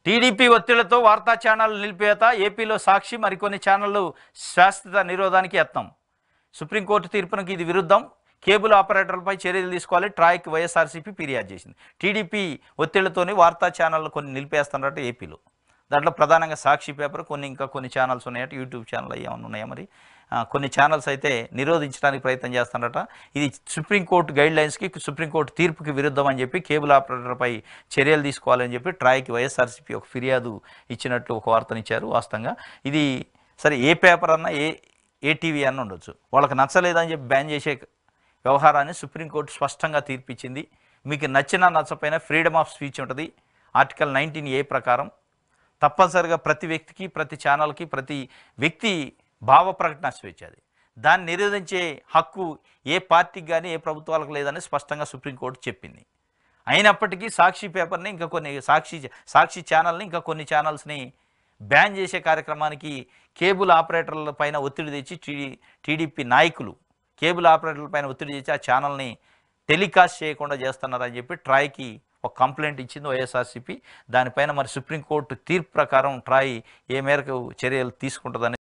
TDP ఒత్తిళ్లతో వార్తా ఛానళ్ల నిలిపివేత, ఏపీలో సాక్షి మరికొన్ని ఛానళ్లు శాశ్వత నిరోధానికి యత్నం. సుప్రీంకోర్టు తీర్పునకు ఇది విరుద్ధం. కేబుల్ ఆపరేటర్లపై చర్యలు తీసుకోవాలి. ట్రాయ్కి వైఎస్ఆర్సీపీ ఫిర్యాదు చేసింది. టీడీపీ ఒత్తిళ్లతోని వార్తా ఛానళ్లు కొన్ని నిలిపేస్తున్నట్టు ఏపీలో. దాంట్లో ప్రధానంగా సాక్షి పేపర్, కొన్ని ఛానల్స్ ఉన్నాయట, యూట్యూబ్ ఛానల్ ఏమైనా ఉన్నాయా మరి, కొన్ని ఛానల్స్ అయితే నిరోధించడానికి ప్రయత్నం చేస్తున్నారట. ఇది సుప్రీంకోర్టు గైడ్లైన్స్కి, సుప్రీంకోర్టు తీర్పుకి విరుద్ధం అని చెప్పి కేబుల్ ఆపరేటర్పై చర్యలు తీసుకోవాలని చెప్పి ట్రాయ్కి వైఎస్ఆర్సీపీ ఒక ఫిర్యాదు ఇచ్చినట్లు ఒక వార్తనిచ్చారు. వాస్తవంగా ఇది సరే, ఏ పేపర్ అన్నా ఏ టీవీ అన్న ఉండొచ్చు, వాళ్ళకి నచ్చలేదని చెప్పి బ్యాన్ చేసే వ్యవహారాన్ని సుప్రీంకోర్టు స్పష్టంగా తీర్పిచ్చింది. మీకు నచ్చినా నచ్చపోయినా ఫ్రీడమ్ ఆఫ్ స్పీచ్ ఉంటుంది. ఆర్టికల్ 19A ప్రకారం తప్పనిసరిగా ప్రతి వ్యక్తికి, ప్రతి ఛానల్కి, ప్రతి వ్యక్తి భావ ప్రకటన స్వేచ్ఛ అది. దాన్ని నిరోధించే హక్కు ఏ పార్టీకి కానీ ఏ ప్రభుత్వాలకు లేదని స్పష్టంగా సుప్రీంకోర్టు చెప్పింది. అయినప్పటికీ సాక్షి పేపర్ని, ఇంకా కొన్ని సాక్షి ఛానల్ని, ఇంకా కొన్ని ఛానల్స్ని బ్యాన్ చేసే కార్యక్రమానికి కేబుల్ ఆపరేటర్ల పైన ఒత్తిడి తెచ్చి టీడీపీ నాయకులు కేబుల్ ఆపరేటర్ల పైన ఒత్తిడి తెచ్చి ఆ ఛానల్ని టెలికాస్ట్ చేయకుండా చేస్తున్నారని చెప్పి ట్రాయ్కి ఒక కంప్లైంట్ ఇచ్చింది వైఎస్ఆర్సీపీ. దానిపైన మరి సుప్రీంకోర్టు తీర్పు ప్రకారం ట్రాయ్ ఏ మేరకు చర్యలు తీసుకుంటుందని